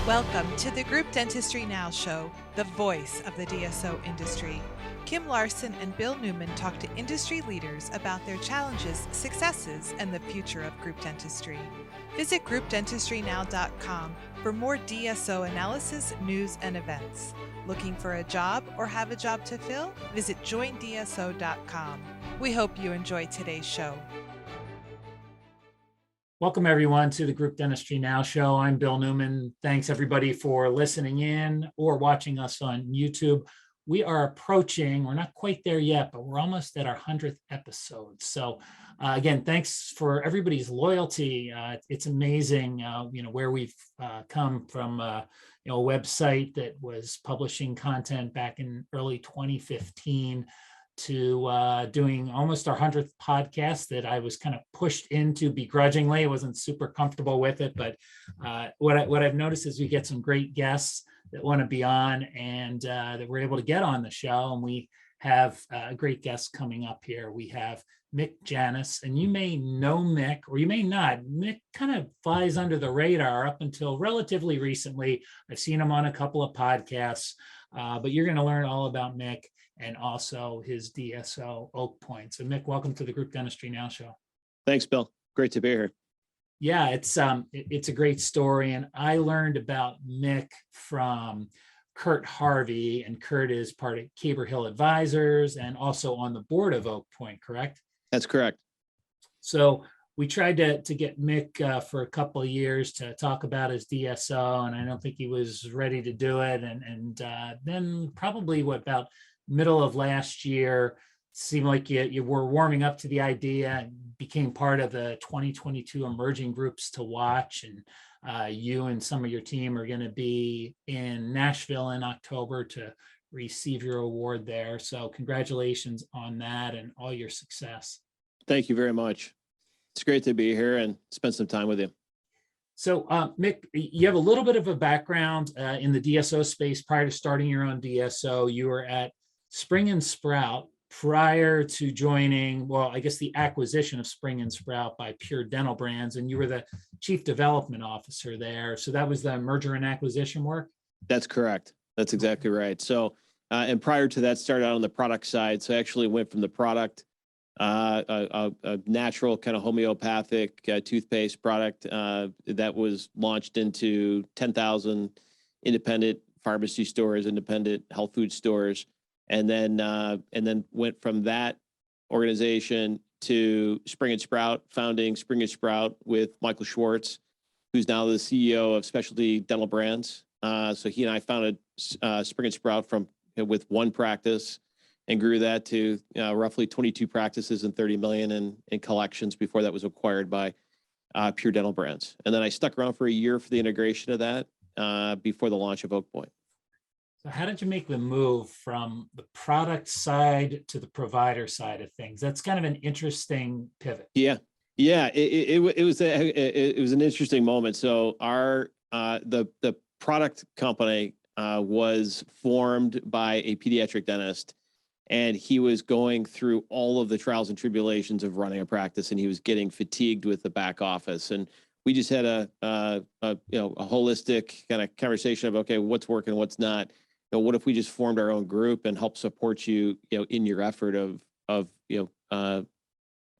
Welcome to the Group Dentistry Now Show, the voice of the DSO industry. Kim Larson and Bill Neumann talk to industry leaders about their challenges, successes, and the future of group dentistry. Visit groupdentistrynow.com for more DSO analysis, news, and events. Looking for a job or have a job to fill? Visit joindso.com. We hope you enjoy today's show. Welcome, everyone, to the Group Dentistry Now Show. I'm Bill Neumann. Thanks, everybody, for listening in or watching us on YouTube. We are approaching, we're not quite there yet, but we're almost at our 100th episode. So again, thanks for everybody's loyalty. It's amazing, where we've come from, a website that was publishing content back in early 2015 to doing almost our 100th podcast that I was kind of pushed into begrudgingly. I wasn't super comfortable with it, but what I've noticed is we get some great guests that want to be on and that we're able to get on the show. And we have great guests coming up here. We have Mick Janness, and you may know Mick or you may not. Mick kind of flies under the radar up until relatively recently. I've seen him on a couple of podcasts, but you're going to learn all about Mick and also his DSO Oakpoint. So Mick, welcome to the Group Dentistry Now Show. Thanks, Bill. Great to be here. Yeah, it's a great story. And I learned about Mick from Kurt Harvey, and Kurt is part of Caber Hill Advisors and also on the board of Oakpoint, correct? That's correct. So we tried to get Mick for a couple of years to talk about his DSO, and I don't think he was ready to do it. And then probably about middle of last year, seemed like you were warming up to the idea and became part of the 2022 emerging groups to watch. And you and some of your team are going to be in Nashville in October to receive your award there. So congratulations on that and all your success. Thank you very much. It's great to be here and spend some time with you. So Mick, you have a little bit of a background in the DSO space. Prior to starting your own DSO, you were at Spring and Sprout prior to joining, well, I guess the acquisition of Spring and Sprout by Pure Dental Brands, and you were the chief development officer there. So that was the merger and acquisition work? That's correct. That's exactly right. So, and prior to that, started out on the product side. So I actually went from the product, a natural kind of homeopathic toothpaste product that was launched into 10,000 independent pharmacy stores, independent health food stores. And then went from that organization to Spring and Sprout, founding Spring and Sprout with Michael Schwartz, who's now the CEO of Specialty Dental Brands. So he and I founded Spring and Sprout with one practice and grew that to roughly 22 practices and 30 million in collections before that was acquired by Pure Dental Brands. And then I stuck around for a year for the integration of that before the launch of Oakpoint. So how did you make the move from the product side to the provider side of things? That's kind of an interesting pivot. Yeah. It was an interesting moment. So the product company was formed by a pediatric dentist, and he was going through all of the trials and tribulations of running a practice, and he was getting fatigued with the back office. And we just had a holistic kind of conversation of, okay, what's working, what's not. What if we just formed our own group and help support you, in your effort of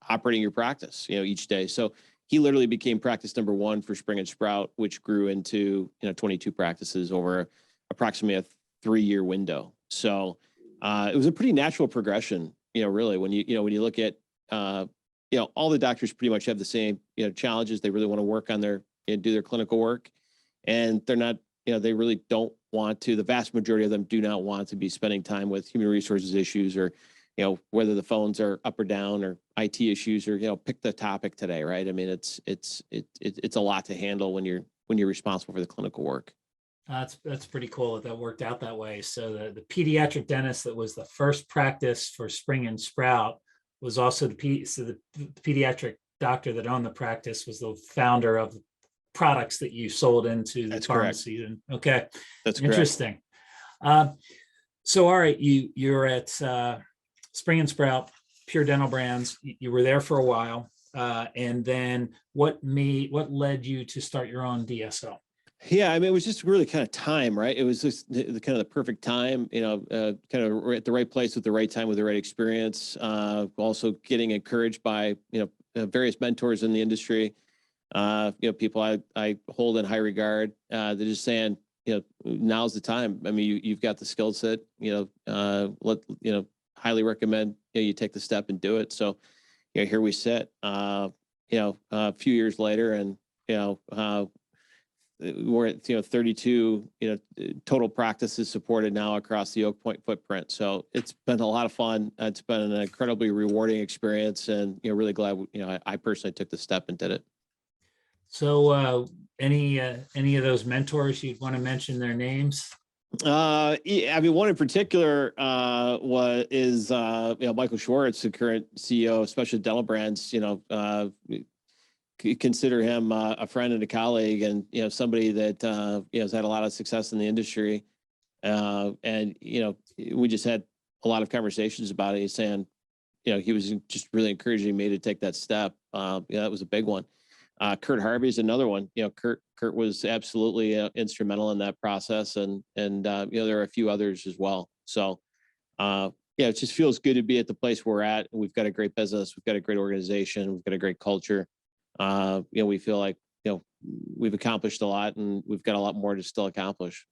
operating your practice, each day. So he literally became practice number one for Spring and Sprout, which grew into 22 practices over approximately a 3-year window. So it was a pretty natural progression, really, when you look at all the doctors pretty much have the same challenges. They really want to work on do their clinical work, and they're not. They really don't want to, the vast majority of them do not want to be spending time with human resources issues or, whether the phones are up or down or IT issues or, pick the topic today, right? I mean, it's a lot to handle when you're responsible for the clinical work. That's pretty cool that worked out that way. So the pediatric dentist that was the first practice for Spring and Sprout was also the pediatric doctor that owned the practice was the founder of products that you sold into the pharmacy. And okay, that's interesting. So all right, you're at Spring and Sprout, Pure Dental Brands. You were there for a while, and then what led you to start your own DSO? Yeah, I mean, it was just really kind of time, right? It was just the kind of the perfect time, kind of at the right place at the right time with the right experience. Also getting encouraged by, various mentors in the industry, people I hold in high regard. They're just saying, now's the time. I mean, you've got the skill set, highly recommend you take the step and do it. So, here we sit, a few years later, and we're at 32 total practices supported now across the Oakpoint footprint. So it's been a lot of fun. It's been an incredibly rewarding experience, and really glad I personally took the step and did it. So any of those mentors you'd want to mention their names? Yeah, I mean, one in particular is Michael Schwartz, the current CEO of Specialty Dental Brands. Consider him a friend and a colleague, and somebody that has had a lot of success in the industry. And we just had a lot of conversations about it. He's saying, he was just really encouraging me to take that step. That was a big one. Kurt Harvey is another one. Kurt was absolutely instrumental in that process, and there are a few others as well. So it just feels good to be at the place we're at. We've got a great business, we've got a great organization, we've got a great culture. We feel like we've accomplished a lot, and we've got a lot more to still accomplish.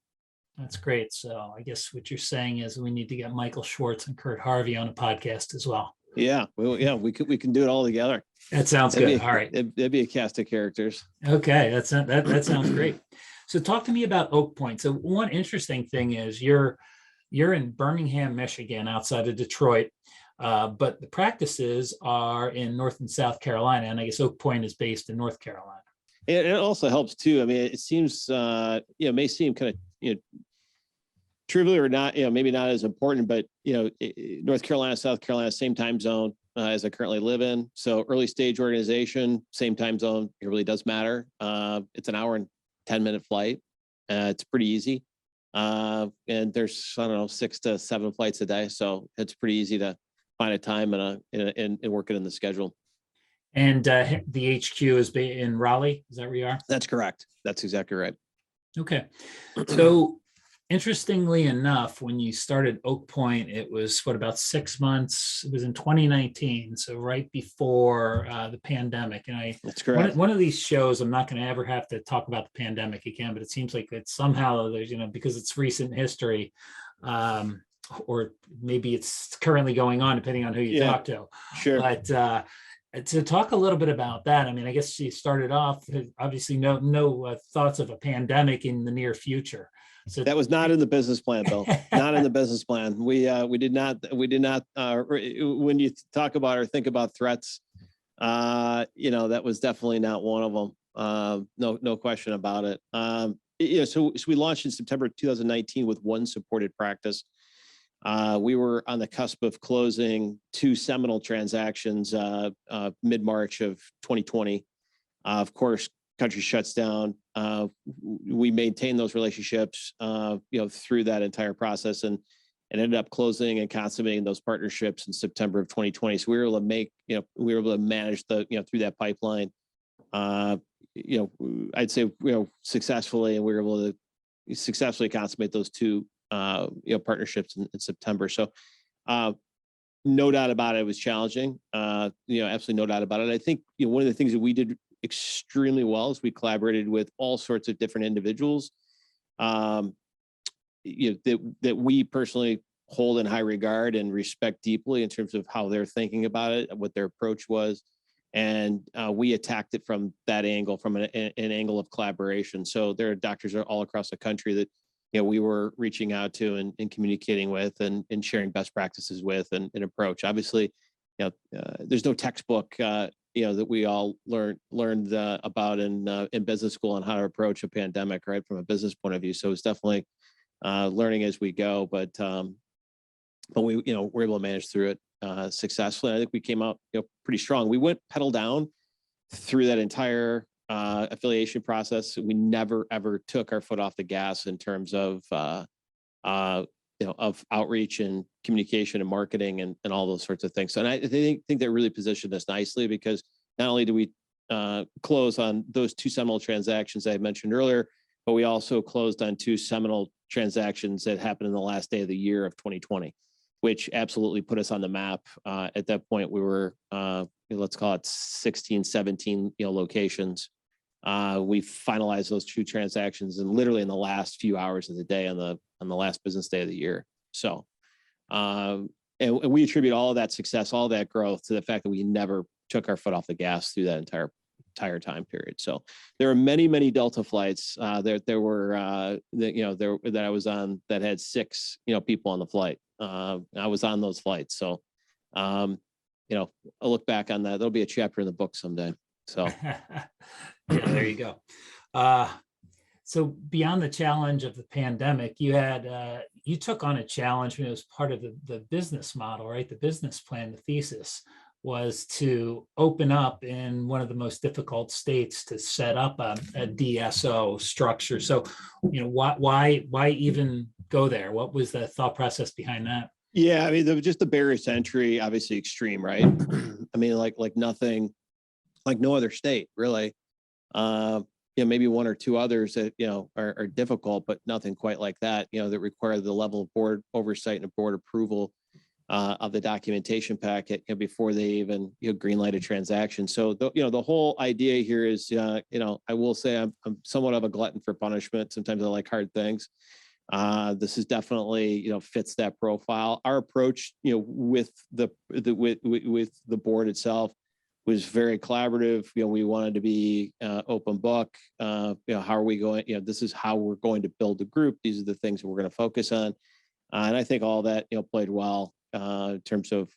That's great. So I guess what you're saying is we need to get Michael Schwartz and Kurt Harvey on a podcast as well. Yeah, we can do it all together. That sounds good. All right, that'd be a cast of characters. Okay, that sounds great. So talk to me about Oakpoint. So one interesting thing is you're in Birmingham, Michigan, outside of Detroit, but the practices are in North and South Carolina, and I guess Oakpoint is based in North Carolina. It also helps too. I mean, it seems may seem kind of trivial or not, maybe not as important, but North Carolina, South Carolina, same time zone as I currently live in. So early stage organization, same time zone. It really does matter. It's an hour and 10-minute flight. It's pretty easy. And there's, 6 to 7 flights a day. So it's pretty easy to find a time and work it in the schedule. And the HQ is in Raleigh. Is that where you are? That's correct. That's exactly right. Okay. So interestingly enough, when you started Oakpoint, it was about 6 months. It was in 2019, so right before the pandemic. And that's correct. One of these shows, I'm not going to ever have to talk about the pandemic again, but it seems like that somehow there's, because it's recent history, or maybe it's currently going on, depending on who you talk to. Sure. But to talk a little bit about that, I mean, I guess you started off, obviously no thoughts of a pandemic in the near future. So that was not in the business plan, Bill. Not in the business plan. We did not. When you talk about or think about threats, that was definitely not one of them. No question about it. So we launched in September 2019 with one supported practice. We were on the cusp of closing 2 seminal transactions mid-March of 2020. Of course, country shuts down. We maintained those relationships, through that entire process, and ended up closing and consummating those partnerships in September of 2020. So we were able to manage through that pipeline, I'd say, successfully, and we were able to successfully consummate those 2, partnerships in September. So, no doubt about it, it was challenging. Absolutely no doubt about it. I think, one of the things that we did extremely well is we collaborated with all sorts of different individuals, that we personally hold in high regard and respect deeply in terms of how they're thinking about it, what their approach was. And we attacked it from that angle, from an angle of collaboration. So there are doctors all across the country that we were reaching out to and communicating with and sharing best practices with and approach. Obviously, there's no textbook that we all learned about in business school on how to approach a pandemic, right, from a business point of view. So it's definitely learning as we go, but we we're able to manage through it successfully. I think we came out pretty strong. We went pedal down through that entire affiliation process. We never ever took our foot off the gas in terms of of outreach and communication and marketing and all those sorts of things. So, and I think that really positioned us nicely, because not only do we close on those 2 seminal transactions I mentioned earlier, but we also closed on 2 seminal transactions that happened in the last day of the year of 2020, which absolutely put us on the map. At that point, we were, let's call it 16, 17, locations. We finalized those 2 transactions and literally in the last few hours of the day on the last business day of the year. So, and we attribute all of that success, all of that growth to the fact that we never took our foot off the gas through that entire time period. So there are many, many Delta flights. There were, that I was on that had 6, people on the flight. I was on those flights. So, I'll look back on that. There'll be a chapter in the book someday. So, Yeah, there you go. So beyond the challenge of the pandemic, you took on a challenge when it was part of the business model, right? The business plan, the thesis was to open up in one of the most difficult states to set up a DSO structure. So, why even go there? What was the thought process behind that? Yeah, I mean, just the barriers to entry, obviously extreme, right? I mean, like nothing, like no other state really. Maybe 1 or 2 others that, are difficult, but nothing quite like that, that require the level of board oversight and board approval of the documentation packet before they even greenlight a transaction. So the whole idea here is I will say I'm somewhat of a glutton for punishment. Sometimes I like hard things. This is definitely fits that profile. Our approach with the board itself was very collaborative. We wanted to be open book. How are we going? This is how we're going to build the group. These are the things that we're going to focus on. And I think all that played well in terms of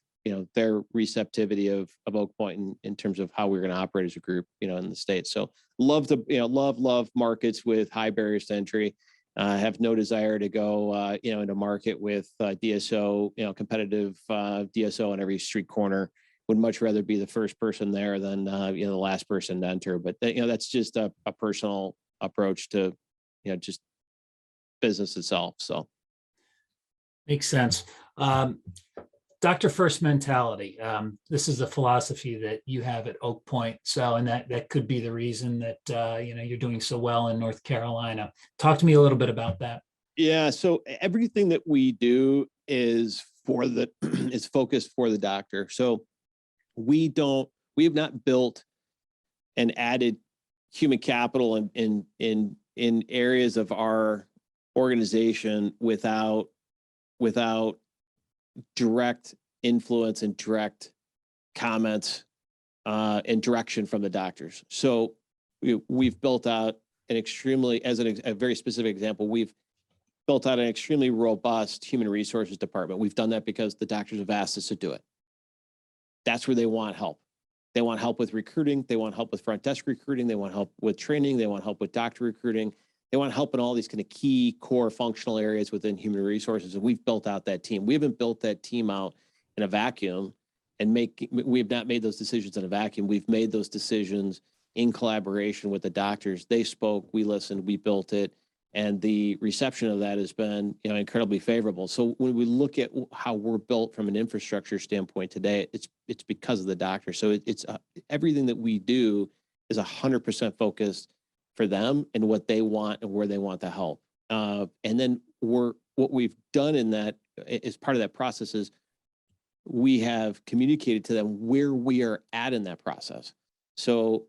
their receptivity of Oakpoint in terms of how we're going to operate as a group in the state. So love markets with high barriers to entry. Have no desire to go into market with DSO, competitive DSO on every street corner. Would much rather be the first person there than the last person to enter. But that's just a personal approach to just business itself. So makes sense. Doctor first mentality. This is a philosophy that you have at Oakpoint. So, and that could be the reason that you're doing so well in North Carolina. Talk to me a little bit about that. Yeah. So everything that we do is is focused for the doctor. So we have not built and added human capital in areas of our organization without direct influence and direct comments and direction from the doctors. So we've built out a very specific example, we've built out an extremely robust human resources department. We've done that because the doctors have asked us to do it. That's where they want help. They want help with recruiting. They want help with front desk recruiting. They want help with training. They want help with doctor recruiting. They want help in all these kind of key core functional areas within human resources. And we've built out that team. We haven't built that team out in a vacuum we've not made those decisions in a vacuum. We've made those decisions in collaboration with the doctors. They spoke, we listened, we built it. And the reception of that has been, incredibly favorable. So when we look at how we're built from an infrastructure standpoint today, it's because of the doctor. So it's everything that we do is 100% focused for them and what they want and where they want the help. And then what we've done in that as part of that process is we have communicated to them where we are at in that process. So,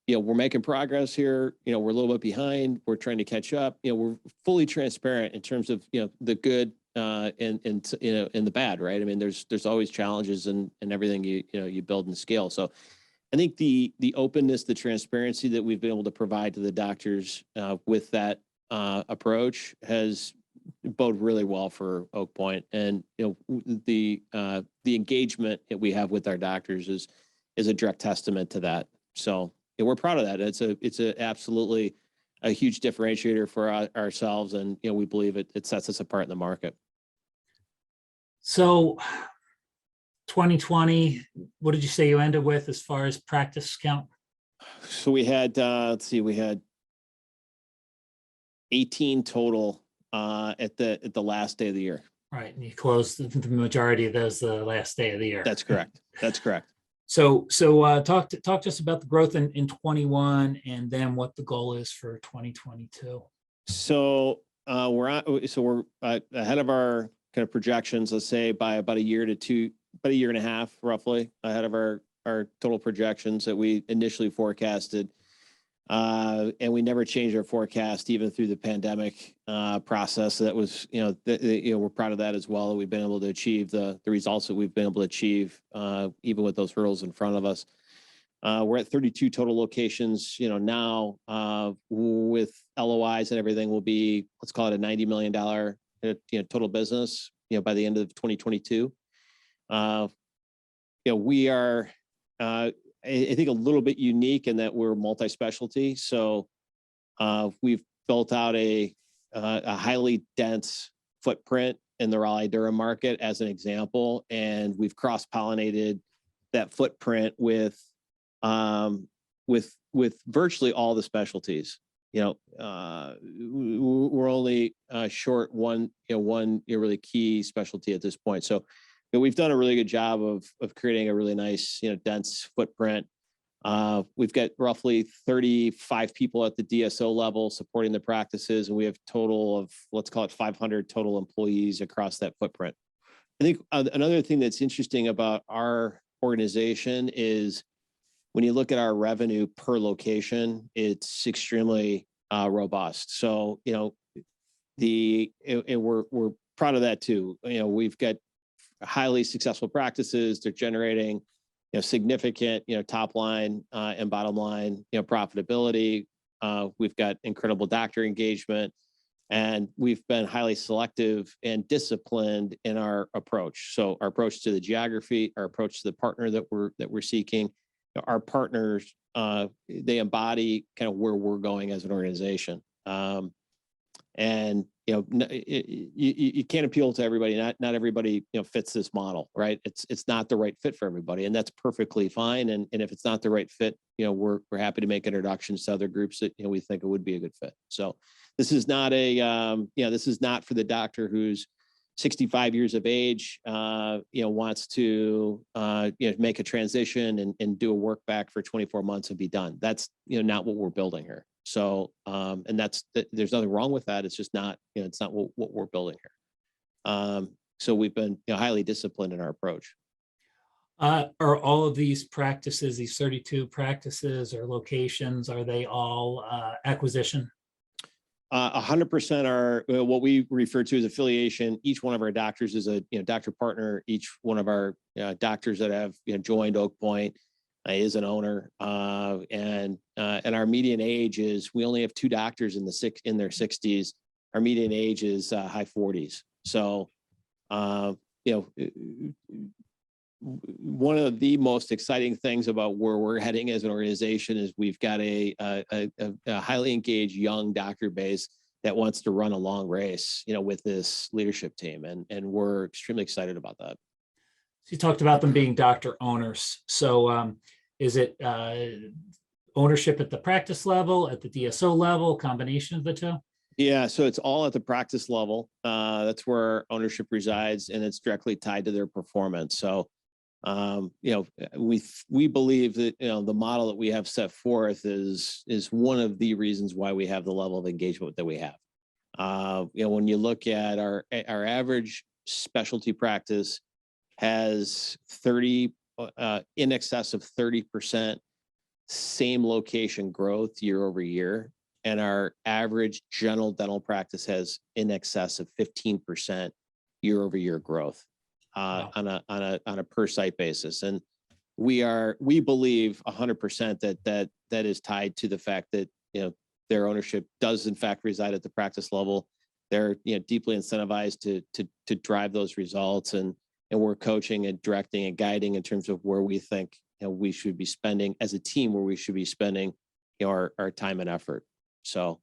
we're making progress here. We're a little bit behind. We're trying to catch up. We're fully transparent in terms of, the good and the bad, right? I mean, there's always challenges and everything you build and scale. So I think the openness, the transparency that we've been able to provide to the doctors with that approach has bode really well for Oakpoint. And the engagement that we have with our doctors is a direct testament to that. So we're proud of that. It's absolutely a huge differentiator for ourselves, and we believe it sets us apart in the market. So 2020, what did you say you ended with as far as practice count? So we had we had 18 total at the last day of the year. Right, and you closed the majority of those the last day of the year. That's correct. That's correct. So talk to us about the growth in 21 and then what the goal is for 2022. So we're ahead of our kind of projections, let's say by about a year and a half, roughly ahead of our total projections that we initially forecasted. And we never changed our forecast even through the pandemic process. So that was, we're proud of that as well. We've been able to achieve the results that we've been able to achieve, even with those hurdles in front of us. We're at 32 total locations, now with LOIs and everything will be, let's call it a $90 million, total business, by the end of 2022. We are, I think a little bit unique in that we're multi-specialty. So we've built out a highly dense footprint in the Raleigh-Durham market as an example, and we've cross-pollinated that footprint with virtually all the specialties. We're only short one really key specialty at this point. So we've done a really good job of creating a really nice, dense footprint. We've got roughly 35 people at the DSO level supporting the practices, and we have total of, let's call it 500 total employees across that footprint. I think another thing that's interesting about our organization is when you look at our revenue per location, it's extremely robust. So, we're proud of that too. We've got highly successful practices. They're generating, significant, top line and bottom line, profitability. We've got incredible doctor engagement, and we've been highly selective and disciplined in our approach. So our approach to the geography, our approach to the partner that we're seeking, our partners, they embody kind of where we're going as an organization. And you can't appeal to everybody. Not everybody fits this model, right? It's not the right fit for everybody, and that's perfectly fine. And if it's not the right fit, we're happy to make introductions to other groups that we think it would be a good fit. So this is not this is not for the doctor who's 65 years of age, wants to make a transition and do a work back for 24 months and be done. That's not what we're building here. So, and there's nothing wrong with that. It's just not, it's not what we're building here. So we've been highly disciplined in our approach. Are all of these practices, these 32 practices or locations, are they all acquisition? 100% are what we refer to as affiliation. Each one of our doctors is a doctor partner. Each one of our doctors that have joined Oakpoint is an owner, and our median age is, we only have 2 doctors in their 60s. Our median age is high 40s. So, one of the most exciting things about where we're heading as an organization is we've got a highly engaged young doctor base that wants to run a long race, with this leadership team, and we're extremely excited about that. So you talked about them being doctor owners. So is it ownership at the practice level, at the DSO level, combination of the two? Yeah, so it's all at the practice level. That's where ownership resides, and it's directly tied to their performance. So, we believe that the model that we have set forth is one of the reasons why we have the level of engagement that we have. When you look at our average specialty practice has 30 in excess of 30% same location growth year over year. And our average general dental practice has in excess of 15% year over year growth on a per site basis. And we believe 100% that is tied to the fact that their ownership does in fact reside at the practice level. They're deeply incentivized to drive those results, and we're coaching and directing and guiding in terms of where we think we should be spending as a team, where we should be spending our time and effort. So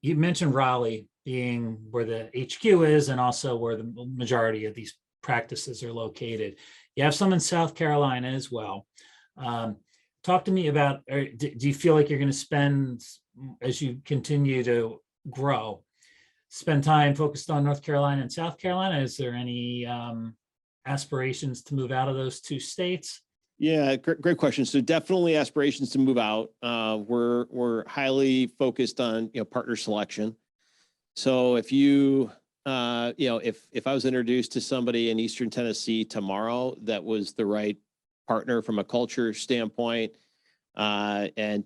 you mentioned Raleigh being where the HQ is and also where the majority of these practices are located. You have some in South Carolina as well. Talk to me about, do you feel like you're going to spend, as you continue to grow, spend time focused on North Carolina and South Carolina? Is there any aspirations to move out of those two states? Yeah, great question. So definitely aspirations to move out. We're highly focused on, partner selection. So if if I was introduced to somebody in Eastern Tennessee tomorrow that was the right partner from a culture standpoint, and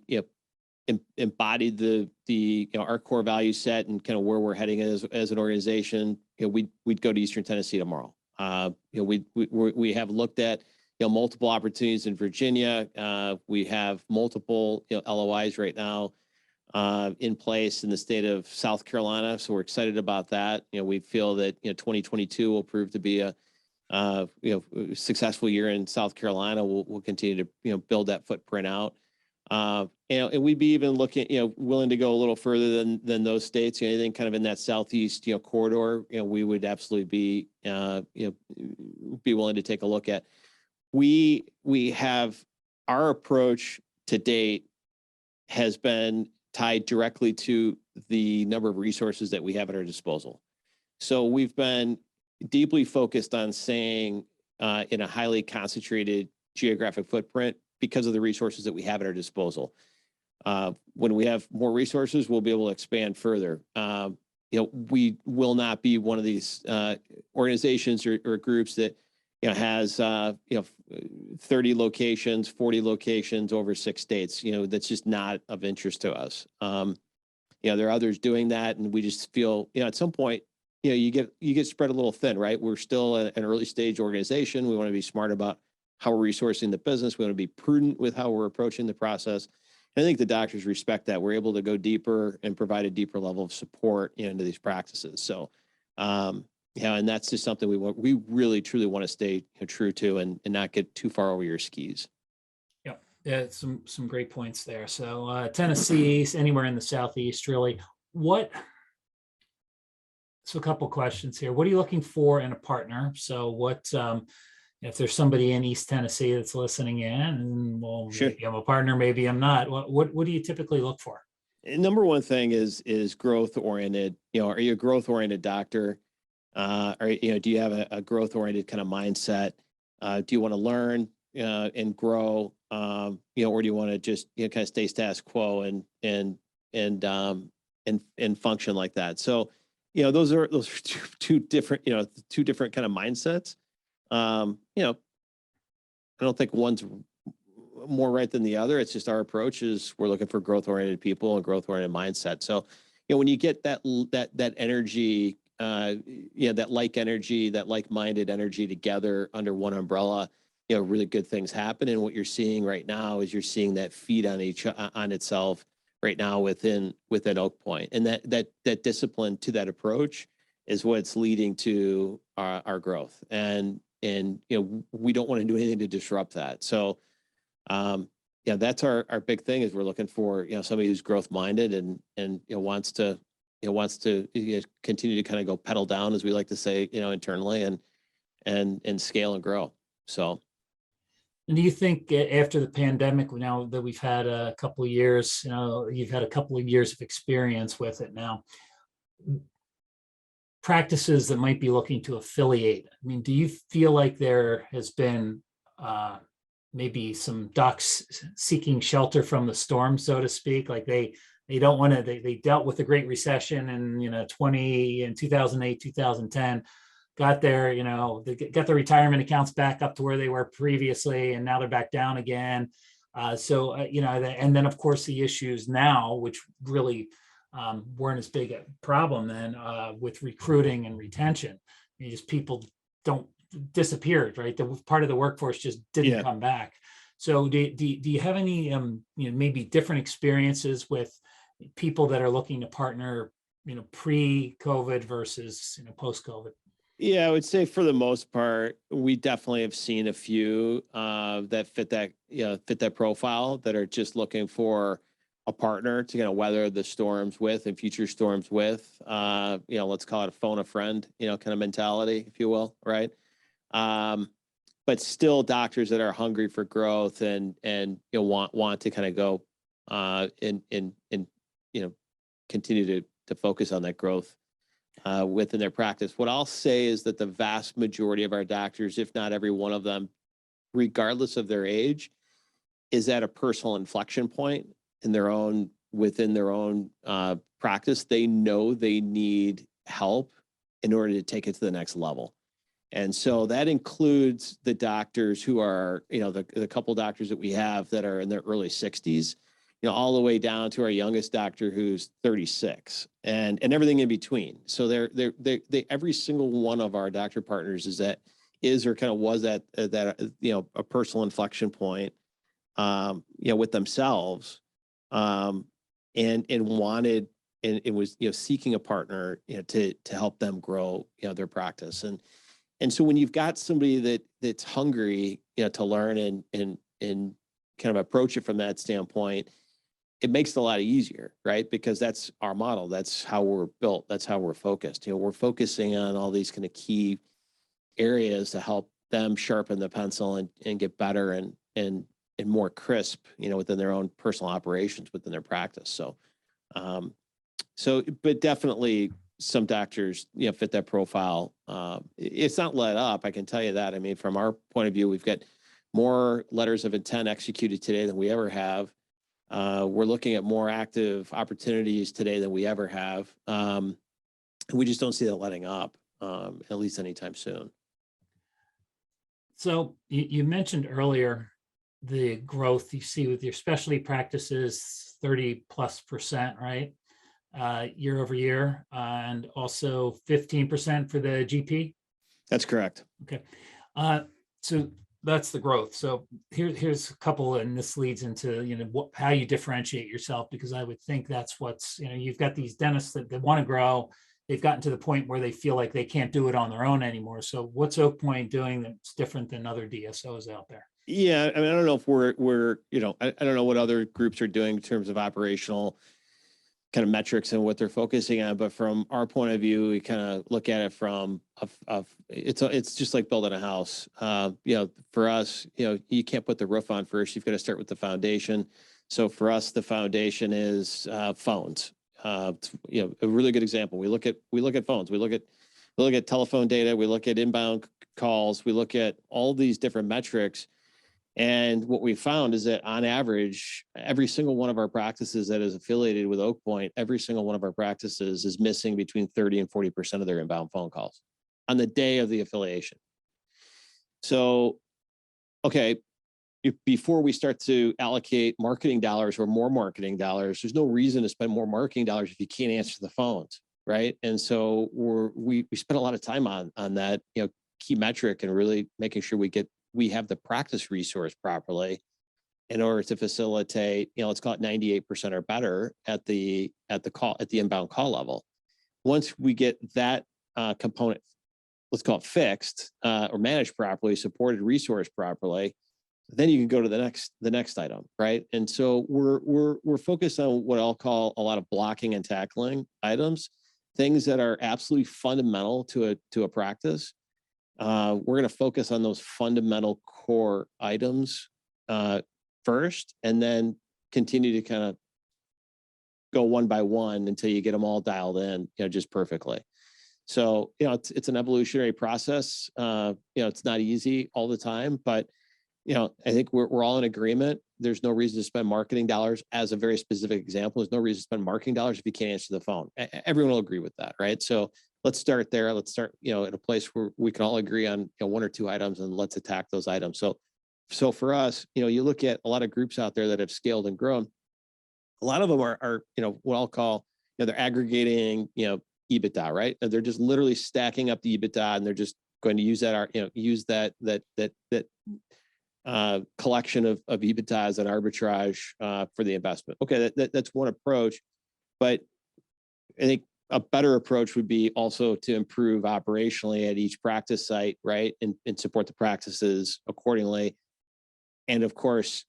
embodied our core value set and kind of where we're heading as an organization, we'd go to Eastern Tennessee tomorrow. We have looked at multiple opportunities in Virginia. We have multiple LOIs right now in place in the state of South Carolina, so we're excited about that. We feel that 2022 will prove to be a successful year in South Carolina. We'll continue to build that footprint out. And we'd be even looking, willing to go a little further than those states. Anything kind of in that southeast corridor, we would absolutely be willing to take a look at. We have our approach to date has been tied directly to the number of resources that we have at our disposal. So we've been deeply focused on staying in a highly concentrated geographic footprint because of the resources that we have at our disposal. When we have more resources, we'll be able to expand further. We will not be one of these organizations or groups that has 30 locations, 40 locations over 6 states. That's just not of interest to us. There are others doing that, and we just feel at some point you get spread a little thin, right? We're still an early stage organization. We want to be smart about how we're resourcing the business. We want to be prudent with how we're approaching the process. And I think the doctors respect that. We're able to go deeper and provide a deeper level of support into these practices. So, and that's just something we really truly want to stay true to and not get too far over your skis. Yeah, some great points there. So Tennessee, anywhere in the Southeast, really. So a couple questions here. What are you looking for in a partner? So what, if there's somebody in East Tennessee that's listening in, and well, Sure. Maybe I'm a partner, maybe I'm not. What do you typically look for? Number one thing is growth oriented. Are you a growth oriented doctor? Do you have a growth oriented kind of mindset? Do you want to learn and grow? Or do you want to just kind of stay status quo and function like that? So, those are two different kind of mindsets. I don't think one's more right than the other. It's just our approach is we're looking for growth oriented people and growth oriented mindset. So, when you get that energy, that like energy, that like-minded energy together under one umbrella, really good things happen. And what you're seeing right now is you're seeing that feed on itself right now within Oakpoint, and that discipline to that approach is what's leading to our growth. And we don't want to do anything to disrupt that. So, that's our big thing is we're looking for somebody who's growth minded and wants to continue to kind of go pedal down, as we like to say, internally, and scale and grow. So. And do you think after the pandemic, now that we've had a couple of years, you've had a couple of years of experience with it now, practices that might be looking to affiliate, I mean, do you feel like there has been maybe some docs seeking shelter from the storm, so to speak? Like they don't want to, they dealt with the Great Recession in 2008, 2010, got their, they got their retirement accounts back up to where they were previously, and now they're back down again. And then of course the issues now, which really weren't as big a problem then with recruiting and retention. People don't disappeared, right? The part of the workforce just didn't come back. So do you have any maybe different experiences with people that are looking to partner, pre-COVID versus post-COVID? Yeah, I would say for the most part, we definitely have seen a few that fit that profile, that are just looking for a partner to kind of weather the storms with and future storms with. Let's call it a phone a friend, kind of mentality, if you will, right? But still doctors that are hungry for growth and want to kind of go and continue to focus on that growth within their practice. What I'll say is that the vast majority of our doctors, if not every one of them, regardless of their age, is at a personal inflection point in their own, within their own practice. They know they need help in order to take it to the next level. And so that includes the doctors who are, the couple doctors that we have that are in their early 60s, all the way down to our youngest doctor who's 36, and everything in between. So they every single one of our doctor partners is or kind of was at that, a personal inflection point, with themselves, and wanted, and it was, seeking a partner, to help them grow, their practice. And so when you've got somebody that's hungry, to learn and kind of approach it from that standpoint, it makes it a lot easier, right? Because that's our model. That's how we're built. That's how we're focused. We're focusing on all these kind of key areas to help them sharpen the pencil and get better and more crisp, within their own personal operations within their practice. So, but definitely some doctors, fit that profile. It's not let up, I can tell you that. I mean, from our point of view, we've got more letters of intent executed today than we ever have. We're looking at more active opportunities today than we ever have. We just don't see that letting up, at least anytime soon. So you mentioned earlier the growth you see with your specialty practices, 30+%, right? Year over year, and also 15% for the GP. That's correct. Okay. So that's the growth. So here's a couple, and this leads into, how you differentiate yourself, because I would think that's what's, you've got these dentists that want to grow. They've gotten to the point where they feel like they can't do it on their own anymore. So what's Oakpoint doing that's different than other DSOs out there? Yeah. I mean, I don't know if we're I don't know what other groups are doing in terms of operational kind of metrics and what they're focusing on, but from our point of view, we kind of look at it from it's just like building a house. For us, you can't put the roof on first. You've got to start with the foundation. So for us, the foundation is phones. A really good example. We look at phones. We look at telephone data. We look at inbound calls. We look at all these different metrics. And what we found is that on average, every single one of our practices that is affiliated with Oakpoint, every single one of our practices is missing between 30 and 40% of their inbound phone calls on the day of the affiliation. So, okay, before we start to allocate marketing dollars or more marketing dollars, there's no reason to spend more marketing dollars if you can't answer the phones, right? And so we spend a lot of time on that, key metric, and really making sure we have the practice resource properly in order to facilitate, let's call it 98% or better at the inbound call level. Once we get that component, let's call it fixed, or managed properly, supported, resourced properly, then you can go to the next item, right? And so we're focused on what I'll call a lot of blocking and tackling items, things that are absolutely fundamental to a practice. We're going to focus on those fundamental core items first, and then continue to kind of go one by one until you get them all dialed in, just perfectly. So, it's an evolutionary process. It's not easy all the time, but, I think we're all in agreement. There's no reason to spend marketing dollars. As a very specific example, there's no reason to spend marketing dollars if you can't answer the phone. Everyone will agree with that, right? So let's start there. Let's start, at a place where we can all agree on one or two items, and let's attack those items. So for us, you look at a lot of groups out there that have scaled and grown. A lot of them are what I'll call, they're aggregating, EBITDA, right? They're just literally stacking up the EBITDA, and they're just going to use that collection of EBITDA as an arbitrage for the investment. Okay, that's one approach, but I think a better approach would be also to improve operationally at each practice site, right? And support the practices accordingly. And of course,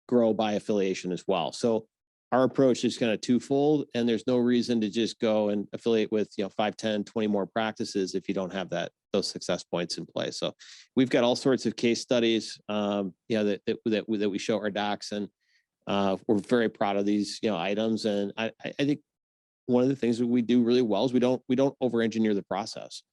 grow by affiliation as well. So our approach is kind of twofold, and there's no reason to just go and affiliate with 5, 10, 20 more practices if you don't have those success points in place. So we've got all sorts of case studies that we show our docs, and we're very proud of these items. And I think one of the things that we do really well is we don't over-engineer the process.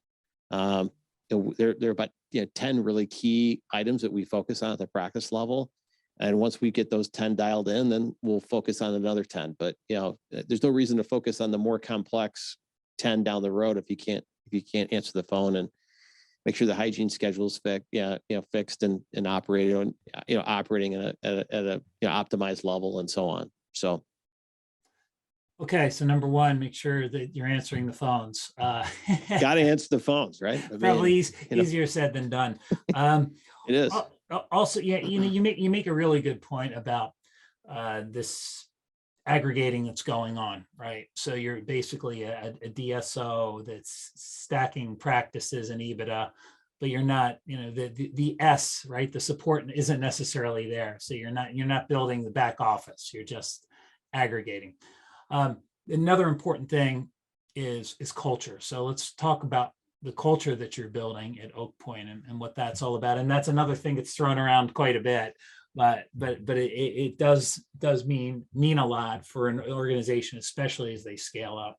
There are about 10 really key items that we focus on at the practice level. And once we get those 10 dialed in, then we'll focus on another 10. But there's no reason to focus on the more complex 10 down the road if you can't answer the phone and make sure the hygiene schedule is fixed and operating at a optimized level and so on. So. Okay, so number one, make sure that you're answering the phones. Got to answer the phones, right? Probably easier said than done. It is. Also, you make a really good point about this aggregating that's going on, right? So you're basically a DSO that's stacking practices and EBITDA, but you're not, the S, right? The support isn't necessarily there. So you're not building the back office. You're just aggregating. Another important thing is culture. So let's talk about the culture that you're building at Oakpoint and what that's all about. And that's another thing that's thrown around quite a bit, but it does mean a lot for an organization, especially as they scale up.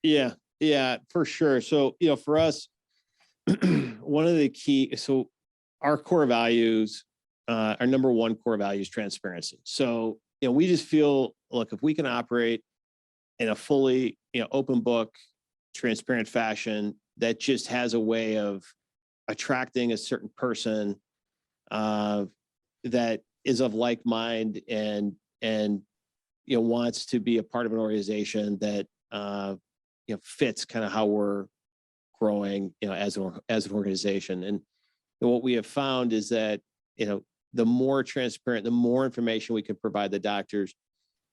Yeah, for sure. So, for us, one of the key, so our core values, our number one core value is transparency. So, we just feel, look, if we can operate in a fully, open book, transparent fashion, that just has a way of attracting a certain person that is of like mind and wants to be a part of an organization that fits kind of how we're growing as an organization. And what we have found is that the more transparent, the more information we can provide the doctors,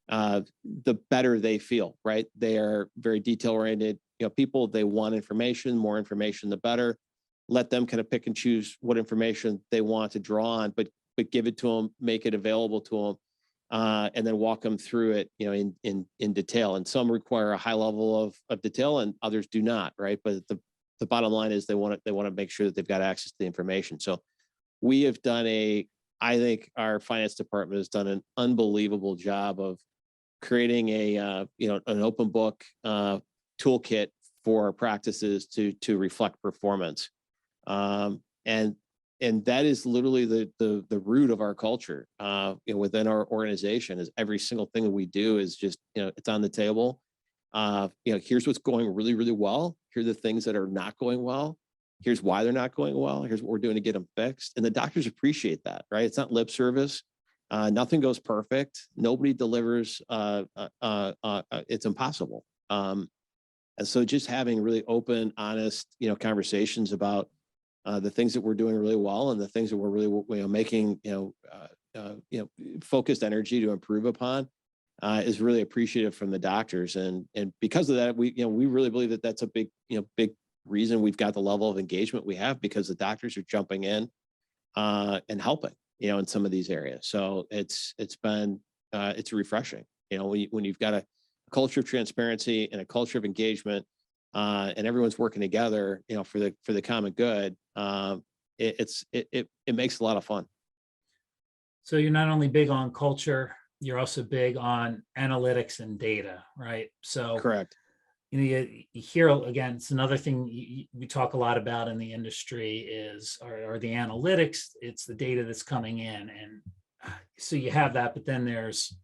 the better they feel, right? They are very detail oriented, people, they want information, more information, the better. Let them kind of pick and choose what information they want to draw on, but give it to them, make it available to them, and then walk them through it, in detail. And some require a high level of detail and others do not, right? But the bottom line is they want to make sure that they've got access to the information. So we have done I think our finance department has done an unbelievable job of creating an open book toolkit for our practices to reflect performance, and that is literally the root of our culture within our organization. Is every single thing that we do is just it's on the table. Here's what's going really, really well. Here are the things that are not going well. Here's why they're not going well. Here's what we're doing to get them fixed. And the doctors appreciate that, right? It's not lip service. Nothing goes perfect. Nobody delivers. It's impossible. And so just having really open, honest, conversations about the things that we're doing really well and the things that we're really, making, focused energy to improve upon is really appreciative from the doctors. And because of that, we really believe that that's a big reason we've got the level of engagement we have, because the doctors are jumping in and helping, in some of these areas. So it's refreshing, when you've got a culture of transparency and a culture of engagement, and everyone's working together, for the common good. It makes a lot of fun. So you're not only big on culture, you're also big on analytics and data, right? So correct. You hear, again, it's another thing we talk a lot about in the industry are the analytics. It's the data that's coming in. And so you have that, but then there's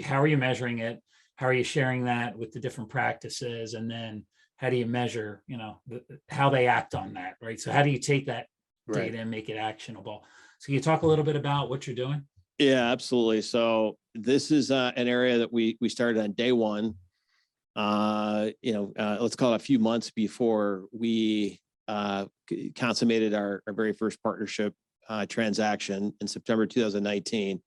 how are you measuring it? How are you sharing that with the different practices? And then how do you measure, how they act on that, right? So how do you take that data and make it actionable? So can you talk a little bit about what you're doing? Yeah, absolutely. So this is an area that we started on day one. Let's call it a few months before we consummated our very first partnership transaction in September 2019.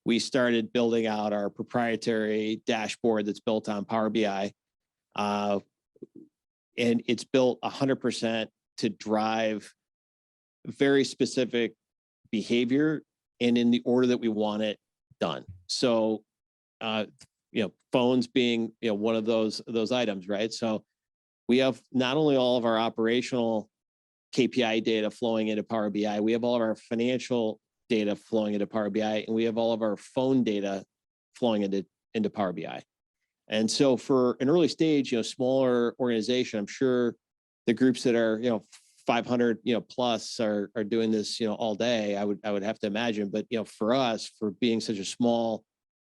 We started building out our proprietary dashboard that's built on Power BI. And it's built 100% to drive very specific behavior and in the order that we want it done. So, phones being, one of those items, right? So we have not only all of our operational KPI data flowing into Power BI, we have all of our financial data flowing into Power BI, and we have all of our phone data flowing into Power BI. And so for an early stage, smaller organization, I'm sure the groups that are, 500, plus are doing this, all day. I would have to imagine, but, for us, for being such a small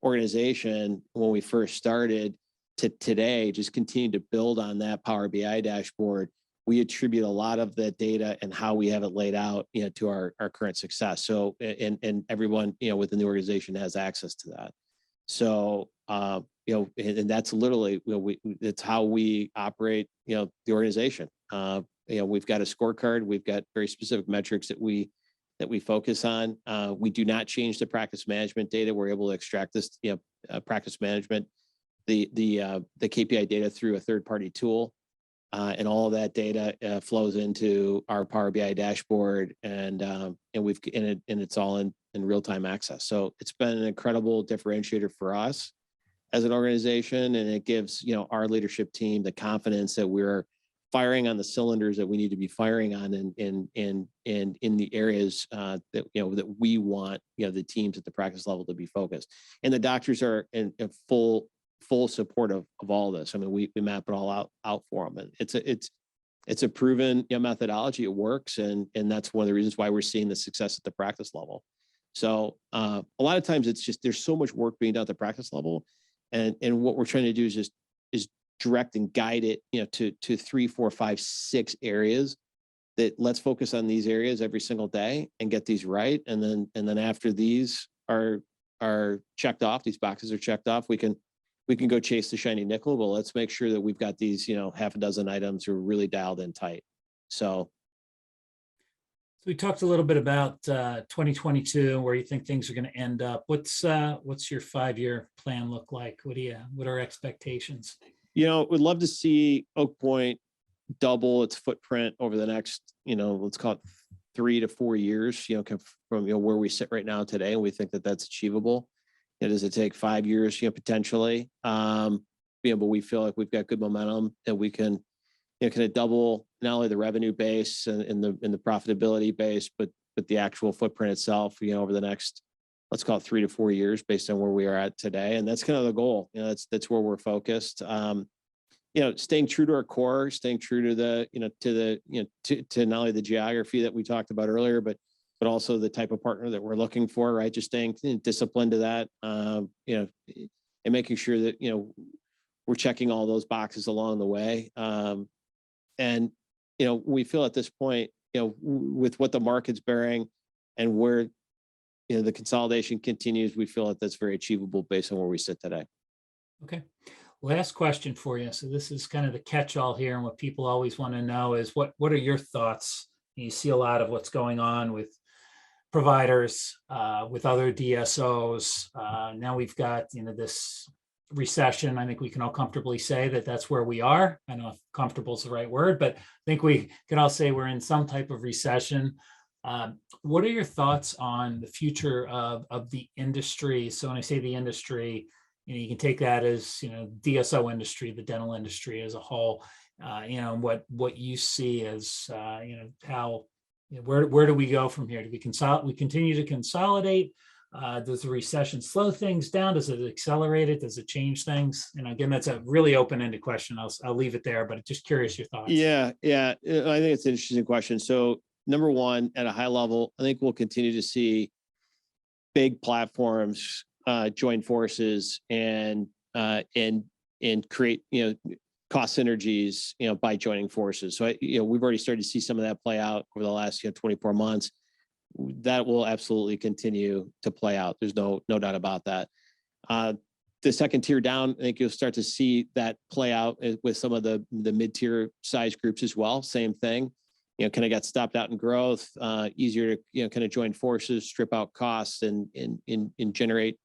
organization, when we first started to today, just continue to build on that Power BI dashboard. We attribute a lot of the data and how we have it laid out, to our current success. So, and everyone, within the organization has access to that. So, and that's literally, it's how we operate, the organization. We've got a scorecard. We've got very specific metrics that we focus on. We do not change the practice management data. We're able to extract this, practice management, the KPI data through a third-party tool. And all of that data flows into our Power BI dashboard, and it's all in real-time access. So it's been an incredible differentiator for us as an organization, and it gives our leadership team the confidence that we're firing on the cylinders that we need to be firing on, in the areas that we want the teams at the practice level to be focused. And the doctors are in full support of all this. I mean, we map it all out for them, and it's a proven methodology. It works, and that's one of the reasons why we're seeing the success at the practice level. So a lot of times it's just, there's so much work being done at the practice level, and what we're trying to do is direct and guide it to 3, 4, 5, 6 areas. That let's focus on these areas every single day and get these right, and then after these are checked off, these boxes are checked off, we can go chase the shiny nickel. But let's make sure that we've got these, half a dozen items are really dialed in tight. So we talked a little bit about 2022, where you think things are going to end up. What's your 5-year plan look like? What are expectations? We'd love to see Oakpoint double its footprint over the next, let's call it 3 to 4 years, from where we sit right now today. And we think that that's achievable. Does it take 5 years, potentially? But we feel like we've got good momentum, that we can, kind of double not only the revenue base and the profitability base, but the actual footprint itself, over the next, let's call it 3 to 4 years, based on where we are at today. And that's kind of the goal. That's where we're focused. Staying true to our core, staying true to to not only the geography that we talked about earlier, but also the type of partner that we're looking for, right? Just staying disciplined to that, and making sure that, we're checking all those boxes along the way. And we feel at this point, with what the market's bearing and where, the consolidation continues, we feel that that's very achievable based on where we sit today. Okay. Last question for you. So this is kind of the catch-all here, and what people always want to know is what are your thoughts? You see a lot of what's going on with providers, with other DSOs. Now we've got, this recession. I think we can all comfortably say that that's where we are. I don't know if comfortable is the right word, but I think we can all say we're in some type of recession. What are your thoughts on the future of the industry? So when I say the industry, you can take that as, DSO industry, the dental industry as a whole, what you see as, how, where do we go from here? Do we continue to consolidate? Does the recession slow things down? Does it accelerate it? Does it change things? Again, that's a really open-ended question. I'll leave it there, but just curious your thoughts. Yeah. I think it's an interesting question. So number one, at a high level, I think we'll continue to see big platforms join forces and create, cost synergies, by joining forces. So, we've already started to see some of that play out over the last, 24 months. That will absolutely continue to play out. There's no doubt about that. The second tier down, I think you'll start to see that play out with some of the mid-tier size groups as well. Same thing, kind of got stopped out in growth, easier to, kind of join forces, strip out costs and generate,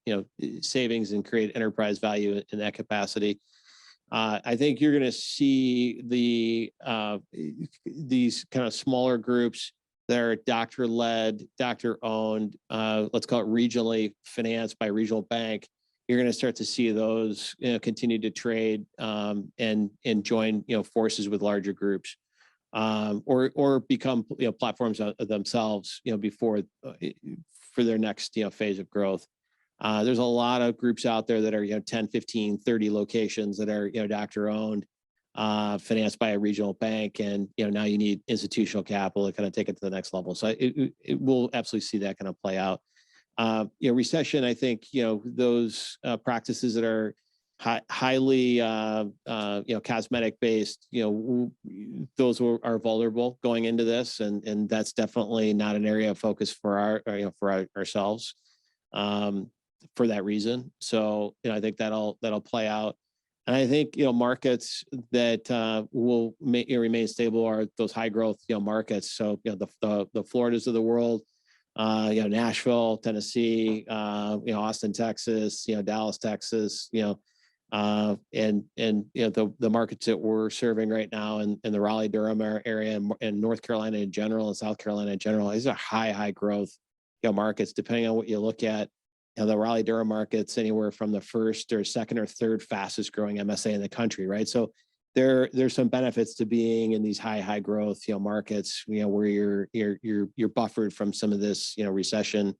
savings and create enterprise value in that capacity. I think you're going to see these kind of smaller groups that are doctor-led, doctor-owned, let's call it regionally financed by regional bank. You're going to start to see those, continue to trade and join, forces with larger groups, or become, platforms themselves, before for their next, phase of growth. There's a lot of groups out there that are, 10, 15, 30 locations that are, doctor owned, financed by a regional bank. And, now you need institutional capital to kind of take it to the next level. So it will absolutely see that kind of play out. Recession, I think, those practices that are highly, cosmetic based, those are vulnerable going into this. And that's definitely not an area of focus for ourselves. For that reason. So, I think that'll play out. And I think, markets that will remain stable are those high growth, markets. So, the Floridas of the world, Nashville, Tennessee, Austin, Texas, Dallas, Texas, and the markets that we're serving right now in the Raleigh-Durham area and North Carolina in general and South Carolina in general, these are high growth, markets, depending on what you look at. The Raleigh-Durham market's anywhere from the first or second or third fastest growing MSA in the country, right? So there's some benefits to being in these high growth, markets, where you're buffered from some of this, recession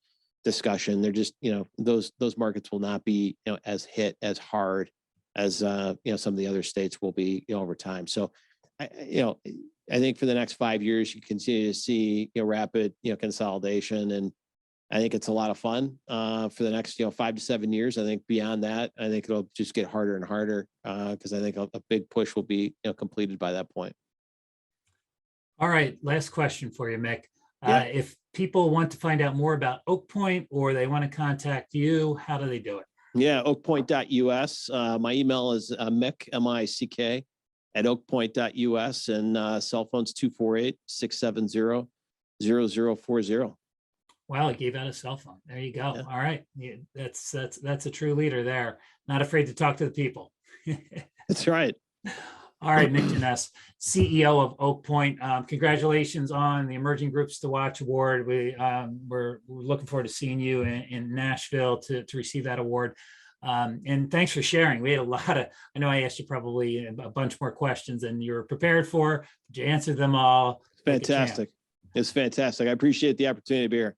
discussion. They're just, those markets will not be, as hit as hard as, some of the other states will be, over time. So, I think for the next 5 years, you continue to see, rapid, consolidation. And I think it's a lot of fun for the next, 5 to 7 years. I think beyond that, I think it'll just get harder and harder because I think a big push will be completed by that point. All right. Last question for you, Mick. Yeah. If people want to find out more about Oakpoint or they want to contact you, how do they do it? Yeah, oakpoint.us. My email is Mick, M-I-C-K, at oakpoint.us, and cell phone's 248-670-0040. Wow, he gave out a cell phone. There you go. Yeah. All right. Yeah, that's a true leader there. Not afraid to talk to the people. That's right. All right, Mick Janness, CEO of Oakpoint. Congratulations on the Emerging Groups to Watch Award. We're looking forward to seeing you in Nashville to receive that award. And thanks for sharing. We had a lot of, I know I asked you probably a bunch more questions than you were prepared for, but you answered them all. Fantastic. It's fantastic. I appreciate the opportunity to be here.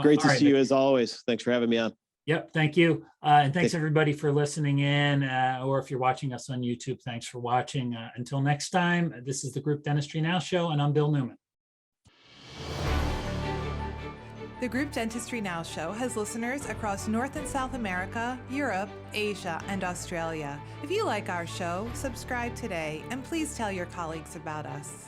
Great to see you as always. Thanks for having me on. Yep. Thank you. And thanks everybody for listening in, or if you're watching us on YouTube, thanks for watching. Until next time, this is the Group Dentistry Now Show, and I'm Bill Neumann. The Group Dentistry Now Show has listeners across North and South America, Europe, Asia, and Australia. If you like our show, subscribe today, and please tell your colleagues about us.